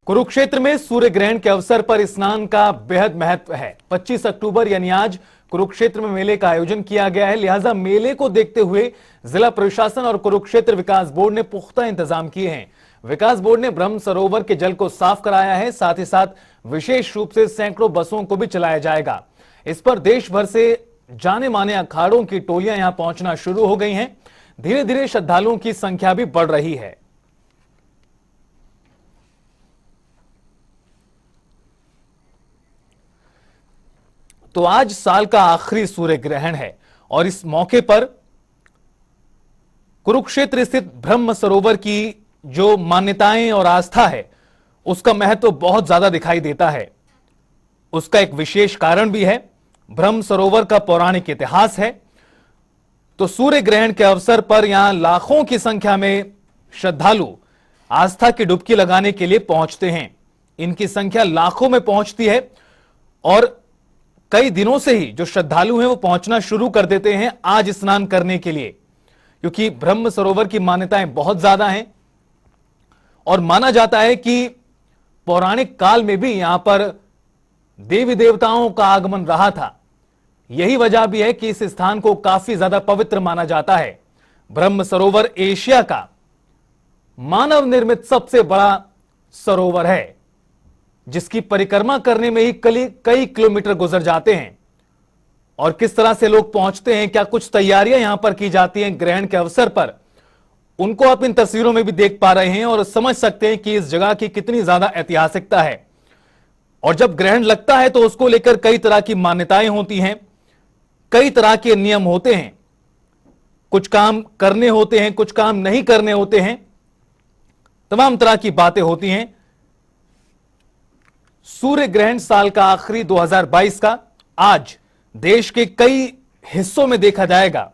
कुरुक्षेत्र में सूर्य ग्रहण के अवसर पर स्नान का बेहद महत्व है। 25 अक्टूबर यानी आज कुरुक्षेत्र में मेले का आयोजन किया गया है। लिहाजा मेले को देखते हुए जिला प्रशासन और कुरुक्षेत्र विकास बोर्ड ने पुख्ता इंतजाम किए हैं। विकास बोर्ड ने ब्रह्म सरोवर के जल को साफ कराया है। साथ ही साथ विशेष रूप से सैकड़ों बसों को भी चलाया जाएगा। इस पर देश भर से जाने माने अखाड़ों की टोलियां यहां पहुंचना शुरू हो गई हैं। धीरे धीरे श्रद्धालुओं की संख्या भी बढ़ रही है। तो आज साल का आखिरी सूर्य ग्रहण है और इस मौके पर कुरुक्षेत्र स्थित ब्रह्म सरोवर की जो मान्यताएं और आस्था है उसका महत्व बहुत ज्यादा दिखाई देता है। उसका एक विशेष कारण भी है। ब्रह्म सरोवर का पौराणिक इतिहास है। तो सूर्य ग्रहण के अवसर पर यहां लाखों की संख्या में श्रद्धालु आस्था की डुबकी लगाने के लिए पहुंचते हैं। इनकी संख्या लाखों में पहुंचती है और कई दिनों से ही जो श्रद्धालु हैं वो पहुंचना शुरू कर देते हैं आज स्नान करने के लिए, क्योंकि ब्रह्म सरोवर की मान्यताएं बहुत ज्यादा हैं और माना जाता है कि पौराणिक काल में भी यहां पर देवी देवताओं का आगमन रहा था। यही वजह भी है कि इस स्थान को काफी ज्यादा पवित्र माना जाता है। ब्रह्म सरोवर एशिया का मानव निर्मित सबसे बड़ा सरोवर है, जिसकी परिक्रमा करने में ही कई किलोमीटर गुजर जाते हैं। और किस तरह से लोग पहुंचते हैं, क्या कुछ तैयारियां यहां पर की जाती हैं ग्रहण के अवसर पर, उनको आप इन तस्वीरों में भी देख पा रहे हैं और समझ सकते हैं कि इस जगह की कितनी ज्यादा ऐतिहासिकता है। और जब ग्रहण लगता है तो उसको लेकर कई तरह की मान्यताएं होती हैं, कई तरह के नियम होते हैं। कुछ काम करने होते हैं, कुछ काम नहीं करने होते हैं, तमाम तरह की बातें होती हैं। सूर्य ग्रहण साल का आखिरी 2022 का आज देश के कई हिस्सों में देखा जाएगा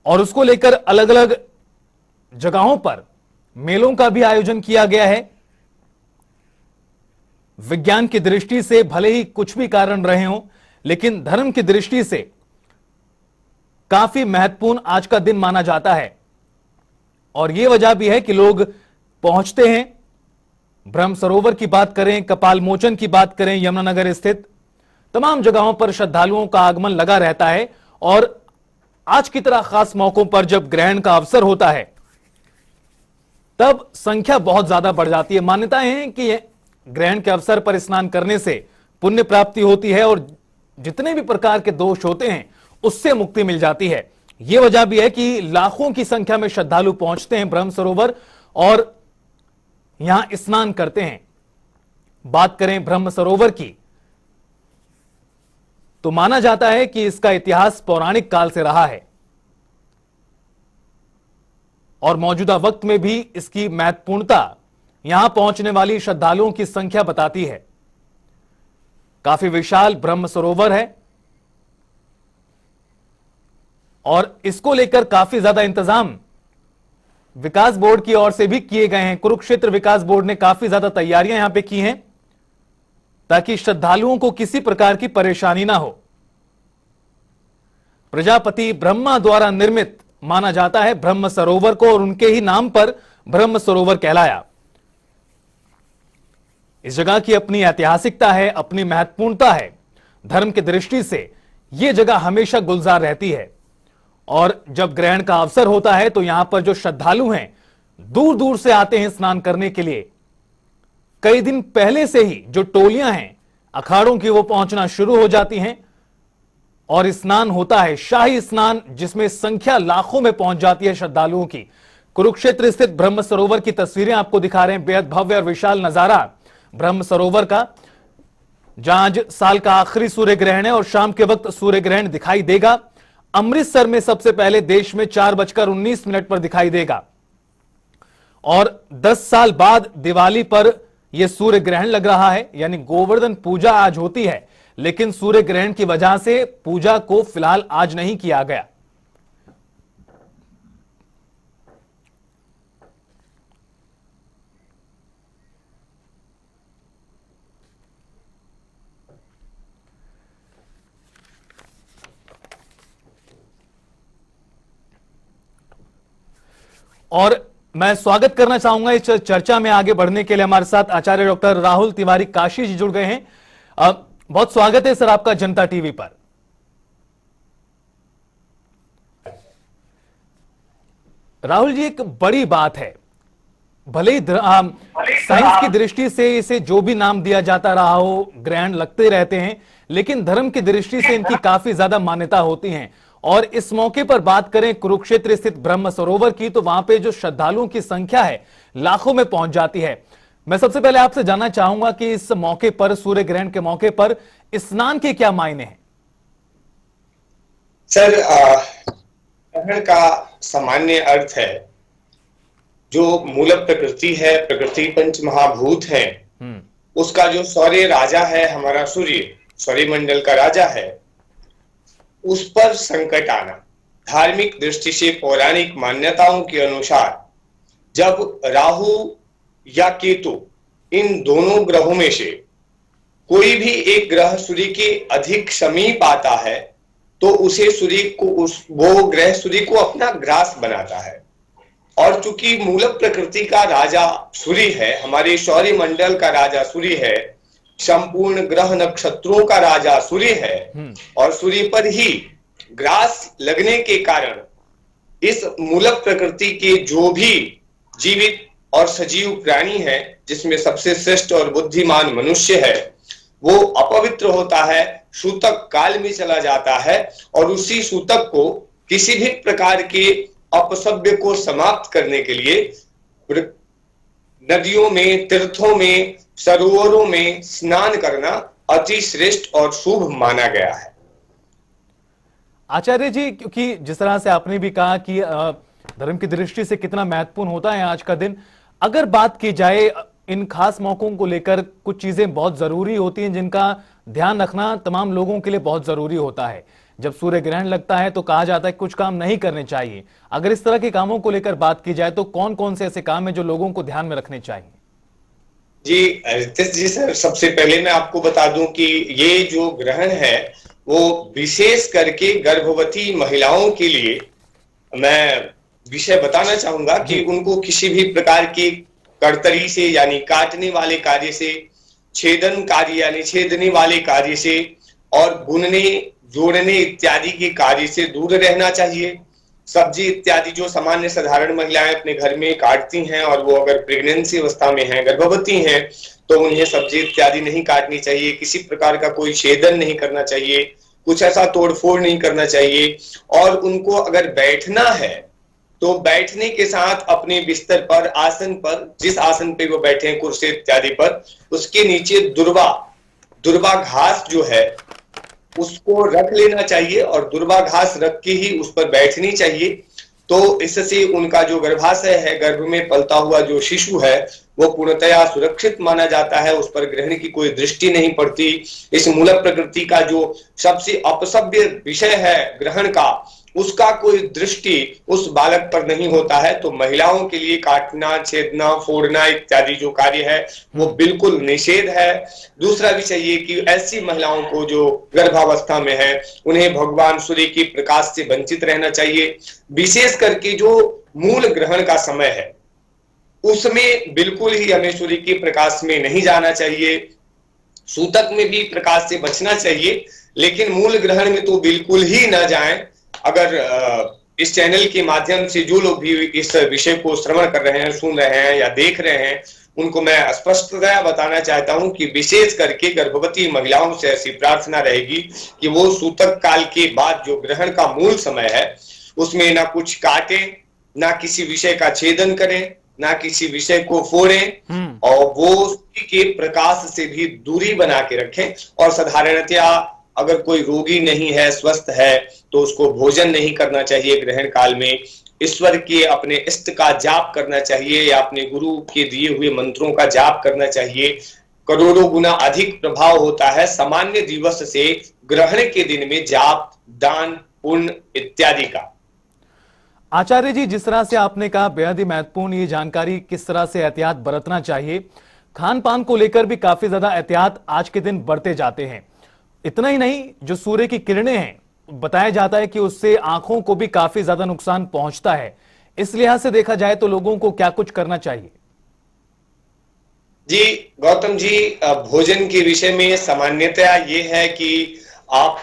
और उसको लेकर अलग अलग जगहों पर मेलों का भी आयोजन किया गया है। विज्ञान की दृष्टि से भले ही कुछ भी कारण रहे हों, लेकिन धर्म की दृष्टि से काफी महत्वपूर्ण आज का दिन माना जाता है और यह वजह भी है कि लोग पहुंचते हैं। ब्रह्म सरोवर की बात करें, कपाल मोचन की बात करें, यमुनानगर स्थित तमाम जगहों पर श्रद्धालुओं का आगमन लगा रहता है। और आज की तरह खास मौकों पर जब ग्रहण का अवसर होता है तब संख्या बहुत ज्यादा बढ़ जाती है। मान्यताएं हैं कि ग्रहण के अवसर पर स्नान करने से पुण्य प्राप्ति होती है और जितने भी प्रकार के दोष होते हैं उससे मुक्ति मिल जाती है। यह वजह भी है कि लाखों की संख्या में श्रद्धालु पहुंचते हैं ब्रह्म सरोवर और यहां स्नान करते हैं। बात करें ब्रह्म सरोवर की तो माना जाता है कि इसका इतिहास पौराणिक काल से रहा है और मौजूदा वक्त में भी इसकी महत्वपूर्णता यहां पहुंचने वाली श्रद्धालुओं की संख्या बताती है। काफी विशाल ब्रह्म सरोवर है और इसको लेकर काफी ज्यादा इंतजाम विकास बोर्ड की ओर से भी किए गए हैं। कुरुक्षेत्र विकास बोर्ड ने काफी ज्यादा तैयारियां यहां पे की हैं ताकि श्रद्धालुओं को किसी प्रकार की परेशानी ना हो। प्रजापति ब्रह्मा द्वारा निर्मित माना जाता है ब्रह्म सरोवर को और उनके ही नाम पर ब्रह्म सरोवर कहलाया। इस जगह की अपनी ऐतिहासिकता है, अपनी महत्वपूर्णता है। धर्म की दृष्टि से यह जगह हमेशा गुलजार रहती है और जब ग्रहण का अवसर होता है तो यहां पर जो श्रद्धालु हैं दूर दूर से आते हैं स्नान करने के लिए। कई दिन पहले से ही जो टोलियां हैं अखाड़ों की वो पहुंचना शुरू हो जाती हैं और स्नान होता है, शाही स्नान, जिसमें संख्या लाखों में पहुंच जाती है श्रद्धालुओं की। कुरुक्षेत्र स्थित ब्रह्म सरोवर की तस्वीरें आपको दिखा रहे हैं। बेहद भव्य और विशाल नजारा ब्रह्म सरोवर का, जहां आज साल का आखिरी सूर्य ग्रहण है और शाम के वक्त सूर्य ग्रहण दिखाई देगा। अमृतसर में सबसे पहले देश में 4:19 पर दिखाई देगा और 10 साल बाद दिवाली पर यह सूर्य ग्रहण लग रहा है। यानी गोवर्धन पूजा आज होती है, लेकिन सूर्य ग्रहण की वजह से पूजा को फिलहाल आज नहीं किया गया। और मैं स्वागत करना चाहूंगा इस चर्चा में आगे बढ़ने के लिए हमारे साथ आचार्य डॉक्टर राहुल तिवारी काशी जी जुड़ गए हैं। बहुत स्वागत है सर आपका जनता टीवी पर। राहुल जी, एक बड़ी बात है, भले ही साइंस की दृष्टि से इसे जो भी नाम दिया जाता रहा हो, ग्रहण लगते रहते हैं, लेकिन धर्म की दृष्टि से इनकी काफी ज्यादा मान्यता होती है। और इस मौके पर बात करें कुरुक्षेत्र स्थित ब्रह्म सरोवर की, तो वहां पे जो श्रद्धालुओं की संख्या है लाखों में पहुंच जाती है। मैं सबसे पहले आपसे जानना चाहूंगा कि इस मौके पर, सूर्य ग्रहण के मौके पर स्नान के क्या मायने हैं? सर, ग्रहण का सामान्य अर्थ है जो मूल प्रकृति है, प्रकृति पंच महाभूत है, उसका जो सौर्य राजा है, हमारा सूर्य सौरमंडल का राजा है, उस पर संकट आना। धार्मिक दृष्टि से पौराणिक मान्यताओं के अनुसार जब राहु या केतु इन दोनों ग्रहों में से कोई भी एक ग्रह सूर्य के अधिक समीप आता है तो उसे सूर्य को वो ग्रह सूर्य को अपना ग्रास बनाता है। और चूंकि मूल प्रकृति का राजा सूर्य है, हमारे सौरमंडल का राजा सूर्य है, संपूर्ण ग्रह नक्षत्रों का राजा सूर्य है, और सूर्य पर ही ग्रास लगने के कारण इस मूल प्रकृति के जो भी जीवित और सजीव प्राणी है, जिसमें सबसे श्रेष्ठ और बुद्धिमान मनुष्य है, वो अपवित्र होता है, सूतक काल में चला जाता है, और उसी सूतक को किसी भी प्रकार के अपसभ्य को समाप्त करने के लिए नदियों में, तीर्थों में, सरोवरों में स्नान करना अति श्रेष्ठ और शुभ माना गया है। आचार्य जी, क्योंकि जिस तरह से आपने भी कहा कि धर्म की दृष्टि से कितना महत्वपूर्ण होता है आज का दिन, अगर बात की जाए इन खास मौकों को लेकर, कुछ चीजें बहुत जरूरी होती हैं जिनका ध्यान रखना तमाम लोगों के लिए बहुत जरूरी होता है। जब सूर्य ग्रहण लगता है तो कहा जाता है कुछ काम नहीं करने चाहिए। अगर इस तरह के कामों को लेकर बात की जाए तो कौन कौन से ऐसे काम है जो लोगों को ध्यान में रखने चाहिए? जी रितेश जी, सर सबसे पहले मैं आपको बता दूं कि ये जो ग्रहण है वो विशेष करके गर्भवती महिलाओं के लिए मैं विषय बताना चाहूंगा कि उनको किसी भी प्रकार की कड़तरी से यानी काटने वाले कार्य से, छेदन कार्य यानी छेदने वाले कार्य से, और बुनने जोड़ने इत्यादि के कार्य से दूर रहना चाहिए। सब्जी इत्यादि जो सामान्य साधारण महिलाएं अपने घर में काटती हैं, और वो अगर प्रेगनेंसी अवस्था में हैं, गर्भवती हैं, तो उन्हें सब्जी इत्यादि नहीं काटनी चाहिए, किसी प्रकार का कोई छेदन नहीं करना चाहिए, कुछ ऐसा तोड़फोड़ नहीं करना चाहिए। और उनको अगर बैठना है तो बैठने के साथ अपने बिस्तर पर, आसन पर, जिस आसन पे वो बैठे हैं, कुर्सी इत्यादि पर, उसके नीचे दुर्वा घास जो है उसको रख लेना चाहिए, और दुर्वा घास रख के ही उस पर बैठनी चाहिए। तो इससे उनका जो गर्भाशय है, गर्भ में पलता हुआ जो शिशु है, वो पूर्णतया सुरक्षित माना जाता है, उस पर ग्रहण की कोई दृष्टि नहीं पड़ती। इस मूल प्रकृति का जो सबसे अपसभ्य विषय है ग्रहण का, उसका कोई दृष्टि उस बालक पर नहीं होता है। तो महिलाओं के लिए काटना, छेदना, फोड़ना इत्यादि जो कार्य है वो बिल्कुल निषेध है। दूसरा विषय ये कि ऐसी महिलाओं को जो गर्भावस्था में है, उन्हें भगवान सूर्य के प्रकाश से वंचित रहना चाहिए। विशेष करके जो मूल ग्रहण का समय है उसमें बिल्कुल ही हमें सूर्य के प्रकाश में नहीं जाना चाहिए। सूतक में भी प्रकाश से बचना चाहिए, लेकिन मूल ग्रहण में तो बिल्कुल ही ना जाएं। अगर इस चैनल के माध्यम से जो लोग भी इस विषय को श्रवण कर रहे हैं, सुन रहे हैं या देख रहे हैं, उनको मैं स्पष्टतया बताना चाहता हूं कि विशेष करके गर्भवती महिलाओं से ऐसी प्रार्थना रहेगी कि वो सूतक काल के बाद जो ग्रहण का मूल समय है उसमें ना कुछ काटें, ना किसी विषय का छेदन करें, ना किसी विषय को फोड़ें, और वो सूर्य के प्रकाश से भी दूरी बना के रखें। और साधारणतया अगर कोई रोगी नहीं है, स्वस्थ है, तो उसको भोजन नहीं करना चाहिए ग्रहण काल में। ईश्वर के अपने इष्ट का जाप करना चाहिए, या अपने गुरु के दिए हुए मंत्रों का जाप करना चाहिए। करोड़ों गुना अधिक प्रभाव होता है सामान्य दिवस से ग्रहण के दिन में जाप, दान, पुण्य इत्यादि का। आचार्य जी, जिस तरह से आपने कहा, बेहद ही महत्वपूर्ण ये जानकारी, किस तरह से एहतियात बरतना चाहिए। खान पान को लेकर भी काफी ज्यादा एहतियात आज के दिन बढ़ते जाते हैं। इतना ही नहीं, जो सूर्य की किरणें हैं, बताया जाता है कि उससे आंखों को भी काफी ज्यादा नुकसान पहुंचता है। इस लिहाज से देखा जाए तो लोगों को क्या कुछ करना चाहिए? जी गौतम जी, भोजन के विषय में सामान्यतया ये है कि आप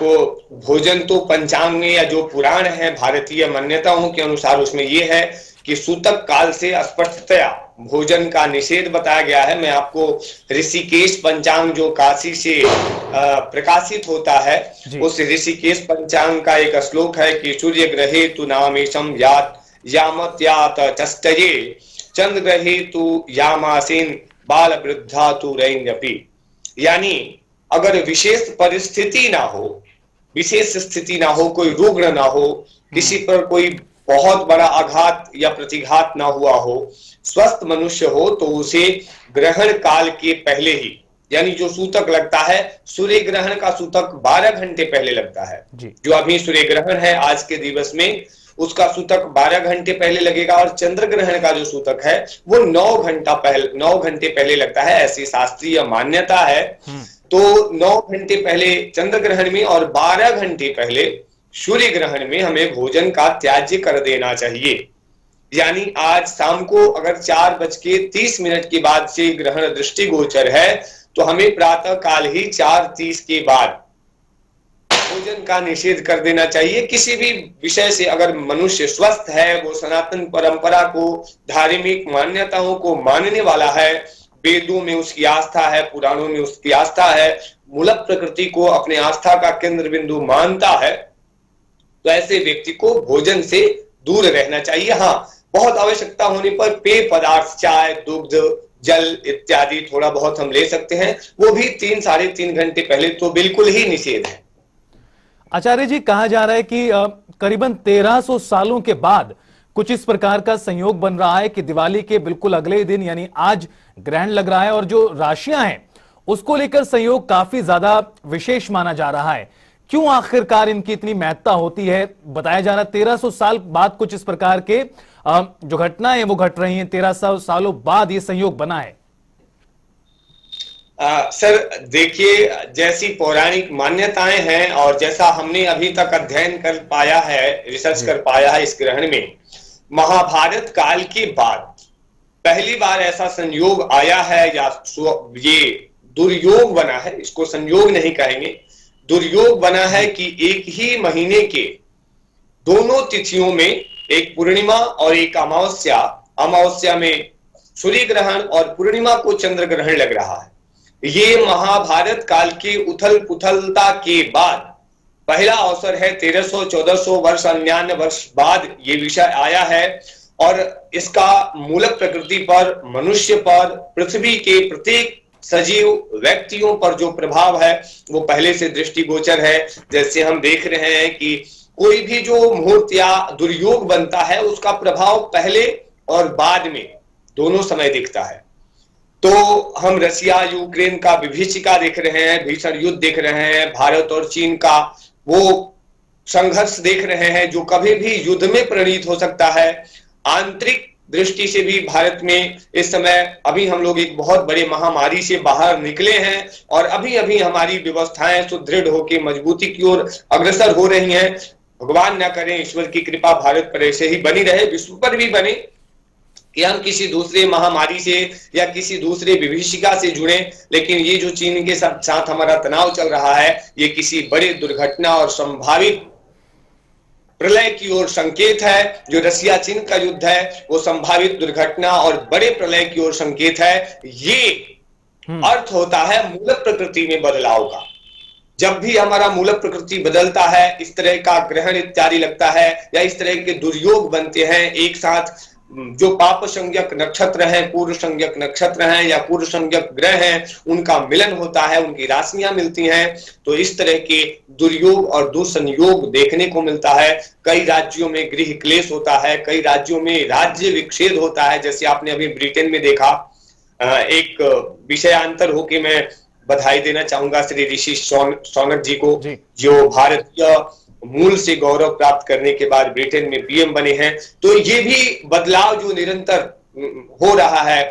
भोजन तो पंचांग में या जो पुराण है भारतीय मान्यताओं के अनुसार उसमें ये है कि सूतक काल से स्पष्टतया भोजन का निषेध बताया गया है। मैं आपको ऋषिकेश पंचांग जो काशी से प्रकाशित होता है, जी। उस ऋषिकेश पंचांग का एक श्लोक है कि सूर्य ग्रहे तु नामेशम यात यामत यात चष्टये चंद्र ग्रहे तु यामासीन बाल वृद्धा तु रैन्यपि। यानी अगर विशेष परिस्थिति ना हो, विशेष स्थिति ना हो, कोई रुग्ण ना हो, किसी पर कोई बहुत बड़ा आघात या प्रतिघात ना हुआ हो, स्वस्थ मनुष्य हो, तो उसे ग्रहण काल के पहले ही, यानी जो सूतक लगता है, सूर्य ग्रहण का सूतक 12 घंटे पहले लगता है। जी। जो अभी सूर्य ग्रहण है आज के दिवस में, उसका सूतक 12 घंटे पहले लगेगा और चंद्र ग्रहण का जो सूतक है वो 9 घंटे पहले लगता है, ऐसी शास्त्रीय मान्यता है। तो 9 घंटे पहले चंद्र ग्रहण में और 12 घंटे पहले सूर्य ग्रहण में हमें भोजन का त्याज्य कर देना चाहिए। यानी आज शाम को अगर 4:30 के बाद से ग्रहण दृष्टिगोचर है, तो हमें प्रातः काल ही 4:30 के बाद भोजन का निषेध कर देना चाहिए। किसी भी विषय से अगर मनुष्य स्वस्थ है, वो सनातन परंपरा को, धार्मिक मान्यताओं को मानने वाला है, वेदों में उसकी आस्था है, पुराणों में उसकी आस्था है, मूल प्रकृति को अपने आस्था का केंद्र बिंदु मानता है, तो ऐसे व्यक्ति को भोजन से दूर रहना चाहिए। हाँ, बहुत आवश्यकता होने पर पेय पदार्थ, चाय, दुग्ध, जल इत्यादि थोड़ा बहुत हम ले सकते हैं, वो भी 3-3.5 घंटे पहले तो बिल्कुल ही निषेध है। आचार्य जी, कहा जा रहा है कि करीबन 1300 सालों के बाद कुछ इस प्रकार का संयोग बन रहा है कि दिवाली के बिल्कुल अगले दिन यानी आज ग्रहण लग रहा है और जो राशियां हैं उसको लेकर संयोग काफी ज्यादा विशेष माना जा रहा है। क्यों आखिरकार इनकी इतनी महत्ता होती है? बताया जा रहा है 1300 साल बाद कुछ इस प्रकार के जो घटनाएं हैं वो घट रही हैं, 1300 सालों बाद ये संयोग बना है। सर देखिए, जैसी पौराणिक मान्यताएं हैं और जैसा हमने अभी तक अध्ययन कर पाया है, रिसर्च कर पाया है इस ग्रहण में, महाभारत काल के बाद पहली बार ऐसा संयोग आया है, या ये दुर्योग बना है, इसको संयोग नहीं कहेंगे, दुर्योग बना है कि एक ही महीने के दोनों तिथियों में, एक पूर्णिमा और एक अमावस्या, अमावस्या में सूर्य ग्रहण और पूर्णिमा को चंद्र ग्रहण लग रहा है। ये महाभारत काल की उथल पुथलता के बाद पहला अवसर है। 1300-1400 वर्ष, 99 वर्ष बाद ये विषय आया है और इसका मूल प्रकृति पर, मनुष्य पर, पृथ्वी के प्रत्येक सजीव व्यक्तियों पर जो प्रभाव है वो पहले से दृष्टिगोचर है। जैसे हम देख रहे हैं कि कोई भी जो मुहूर्त या दुर्योग बनता है उसका प्रभाव पहले और बाद में दोनों समय दिखता है। तो हम रसिया यूक्रेन का विभीषिका देख रहे हैं, भीषण युद्ध देख रहे हैं, भारत और चीन का वो संघर्ष देख रहे हैं जो कभी भी युद्ध में परिणत हो सकता है। आंतरिक दृष्टि से भी भारत में इस समय अभी हम लोग एक बहुत बड़े महामारी से बाहर निकले हैं और अभी अभी हमारी व्यवस्थाएं सुदृढ़ होकर मजबूती की ओर अग्रसर हो रही हैं। भगवान ना करें, ईश्वर की कृपा भारत पर ऐसे ही बनी रहे, विश्व पर भी बने, कि हम किसी दूसरे महामारी से या किसी दूसरे विभीषिका से जुड़े। लेकिन ये जो चीन के साथ हमारा तनाव चल रहा है, ये किसी बड़े दुर्घटना और संभावित प्रलय की ओर संकेत है। जो रसिया चीन का युद्ध है वो संभावित दुर्घटना और बड़े प्रलय की ओर संकेत है। ये अर्थ होता है मूल प्रकृति में बदलाव का। जब भी हमारा मूल प्रकृति बदलता है, इस तरह का ग्रहण इत्यादि लगता है या इस तरह के दुर्योग बनते हैं एक साथ, जो पाप संज्ञक नक्षत्र हैं, पूर्व संज्ञक नक्षत्र हैं या पूर्व संज्ञक ग्रह हैं, उनका मिलन होता है, उनकी राशियां मिलती हैं, तो इस तरह के दुर्योग और दुसंयोग देखने को मिलता है। कई राज्यों में गृह क्लेश होता है, कई राज्यों में राज्य विच्छेद होता है, जैसे आपने अभी ब्रिटेन में देखा। एक विषयांतर होके मैं बधाई देना चाहूंगा श्री ऋषि सोनक जी को, जो भारतीय मूल से गौरव प्राप्त करने के बाद ब्रिटेन में पीएम बने हैं। तो ये भी बदलाव जो निरंतर हो रहा है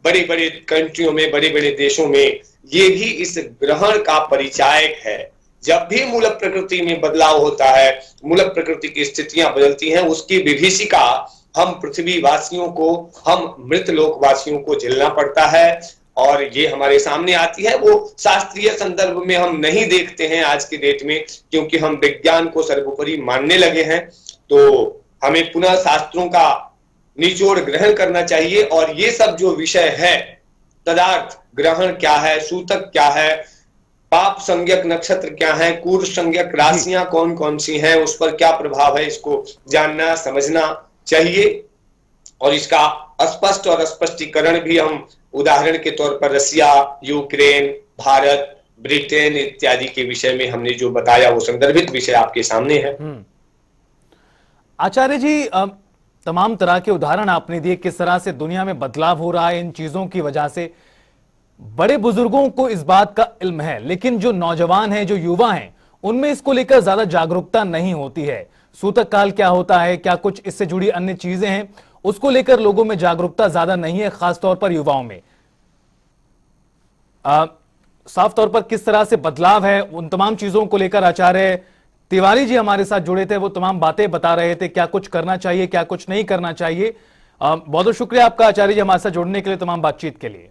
बड़े बड़े कंट्रियों में, बड़े बड़े देशों में, ये भी इस ग्रहण का परिचायक है। जब भी मूल प्रकृति में बदलाव होता है, मूल प्रकृति की स्थितियां बदलती हैं, उसकी विभीषिका हम पृथ्वी वासियों को, हम मृत लोक वासियों को झेलना पड़ता है। और ये हमारे सामने आती है, वो शास्त्रीय संदर्भ में हम नहीं देखते हैं आज के डेट में, क्योंकि हम विज्ञान को सर्वोपरि मानने लगे हैं। तो हमें पुनः शास्त्रों का निचोड़ ग्रहण करना चाहिए। और ये सब जो विषय है, तदार्थ ग्रहण क्या है, सूतक क्या है, पाप संज्ञक नक्षत्र क्या है, कूर संज्ञक राशियां कौन कौन सी हैं, उस पर क्या प्रभाव है, इसको जानना समझना चाहिए। और इसका स्पष्ट और स्पष्टीकरण भी हम उदाहरण के तौर पर रसिया, यूक्रेन, भारत, ब्रिटेन इत्यादि के विषय में हमने जो बताया वो संदर्भित विषय आपके सामने है। आचार्य जी, तमाम तरह के उदाहरण आपने दिए, किस तरह से दुनिया में बदलाव हो रहा है इन चीजों की वजह से। बड़े बुजुर्गों को इस बात का इल्म है, लेकिन जो नौजवान हैं, जो युवा हैं, उनमें इसको लेकर ज्यादा जागरूकता नहीं होती है। सूतक काल क्या होता है, क्या कुछ इससे जुड़ी अन्य चीजें हैं, उसको लेकर लोगों में जागरूकता ज्यादा नहीं है, खासतौर पर युवाओं में। साफ तौर पर किस तरह से बदलाव है, उन तमाम चीजों को लेकर आचार्य तिवारी जी हमारे साथ जुड़े थे, वो तमाम बातें बता रहे थे, क्या कुछ करना चाहिए, क्या कुछ नहीं करना चाहिए। बहुत बहुत शुक्रिया आपका आचार्य जी हमारे साथ जुड़ने के लिए, तमाम बातचीत के लिए।